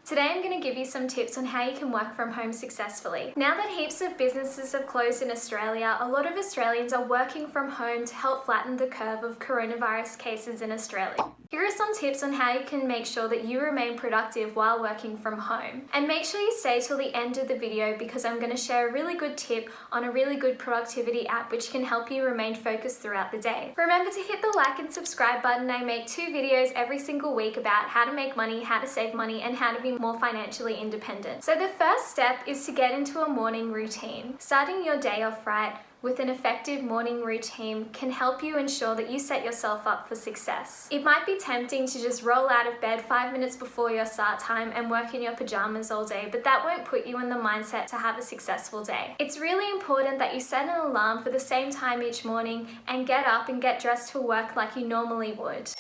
Today I'm going to give you some tips on how you can work from home successfully. Now that heaps of businesses have closed in Australia, a lot of Australians are working from home to help flatten the curve of coronavirus cases in Australia. Here are some tips on how you can make sure that you remain productive while working from home. And make sure you stay till the end of the video because I'm going to share a really good tip on a really good productivity app which can help you remain focused throughout the day. Remember to hit the like and subscribe button. I make 2 videos every single week about how to make money, how to save money, and how to be more financially independent. So the first step is to get into a morning routine. Starting your day off right with an effective morning routine can help you ensure that you set yourself up for success. It might be tempting to just roll out of bed 5 minutes before your start time and work in your pajamas all day, but that won't put you in the mindset to have a successful day. It's really important that you set an alarm for the same time each morning and get up and get dressed for work like you normally would.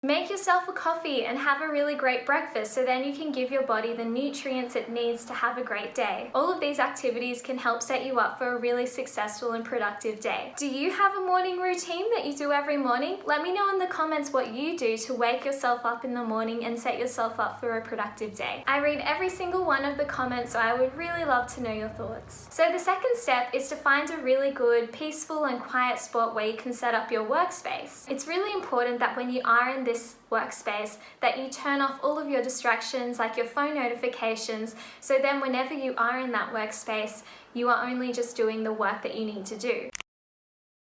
Make yourself a coffee and have a really great breakfast so then you can give your body the nutrients it needs to have a great day. All of these activities can help set you up for a really successful and productive day. Do you have a morning routine that you do every morning? Let me know in the comments what you do to wake yourself up in the morning and set yourself up for a productive day. I read every single one of the comments, so I would really love to know your thoughts. So the second step is to find a really good, peaceful and quiet spot where you can set up your workspace. It's really important that when you are in this workspace that you turn off all of your distractions like your phone notifications, so then whenever you are in that workspace you are only just doing the work that you need to do.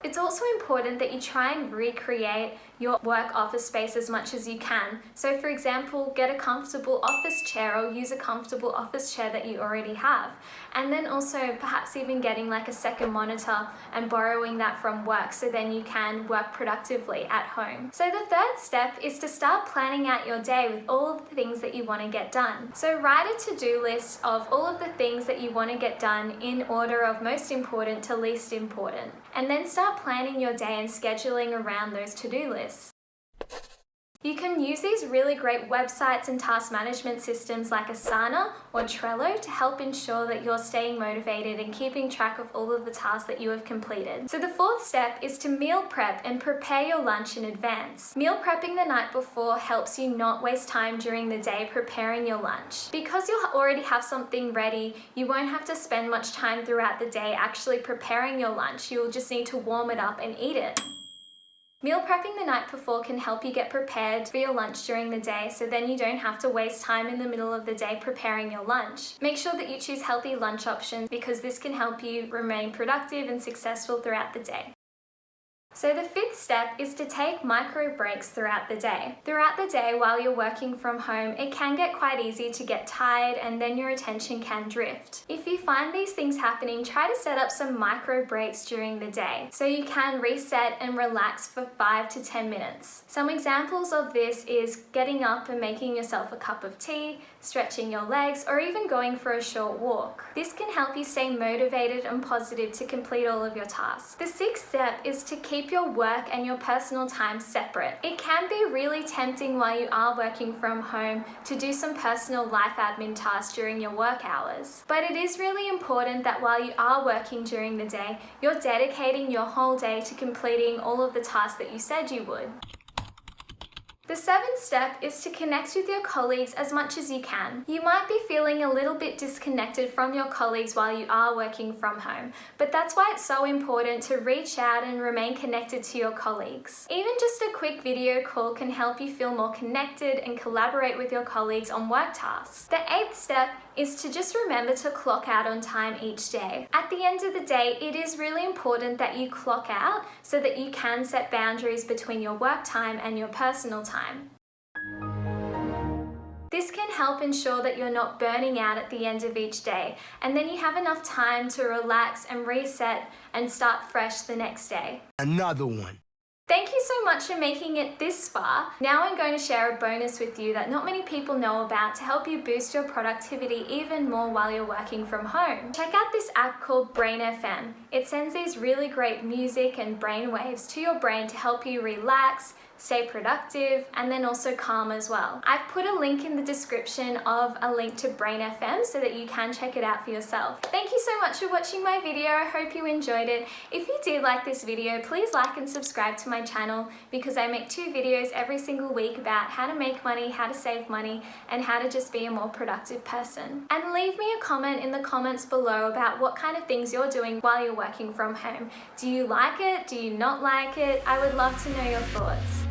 It's also important that you try and recreate your work office space as much as you can. So for example, get a comfortable office chair or use a comfortable office chair that you already have. And then also perhaps even getting like a second monitor and borrowing that from work so then you can work productively at home. So the third step is to start planning out your day with all of the things that you want to get done. So write a to-do list of all of the things that you want to get done in order of most important to least important. And then start planning your day and scheduling around those to-do lists. You can use these really great websites and task management systems like Asana or Trello to help ensure that you're staying motivated and keeping track of all of the tasks that you have completed. So the fourth step is to meal prep and prepare your lunch in advance. Meal prepping the night before helps you not waste time during the day preparing your lunch. Because you'll already have something ready, you won't have to spend much time throughout the day actually preparing your lunch. You'll just need to warm it up and eat it. Meal prepping the night before can help you get prepared for your lunch during the day, so then you don't have to waste time in the middle of the day preparing your lunch. Make sure that you choose healthy lunch options because this can help you remain productive and successful throughout the day. So the fifth step is to take micro breaks throughout the day. Throughout the day while you're working from home, it can get quite easy to get tired and then your attention can drift. If you find these things happening, try to set up some micro breaks during the day so you can reset and relax for 5 to 10 minutes. Some examples of this is getting up and making yourself a cup of tea, stretching your legs, or even going for a short walk. This can help you stay motivated and positive to complete all of your tasks. The sixth step is to keep your work and your personal time separate. It can be really tempting while you are working from home to do some personal life admin tasks during your work hours. But it is really important that while you are working during the day, you're dedicating your whole day to completing all of the tasks that you said you would. The seventh step is to connect with your colleagues as much as you can. You might be feeling a little bit disconnected from your colleagues while you are working from home, but that's why it's so important to reach out and remain connected to your colleagues. Even just a quick video call can help you feel more connected and collaborate with your colleagues on work tasks. The eighth step is to just remember to clock out on time each day. At the end of the day, it is really important that you clock out so that you can set boundaries between your work time and your personal time. This can help ensure that you're not burning out at the end of each day, and then you have enough time to relax and reset and start fresh the next day. Another one. Thank you so much for making it this far. Now I'm going to share a bonus with you that not many people know about to help you boost your productivity even more while you're working from home. Check out this app called Brain FM. It sends these really great music and brain waves to your brain to help you relax, stay productive, and then also calm as well. I've put a link in the description of a link to Brain FM so that you can check it out for yourself. Thank you so much for watching my video. I hope you enjoyed it. If you did like this video, please like and subscribe to my channel because I make 2 videos every single week about how to make money, how to save money, and how to just be a more productive person. And leave me a comment in the comments below about what kind of things you're doing while you're working from home. Do you like it? Do you not like it? I would love to know your thoughts.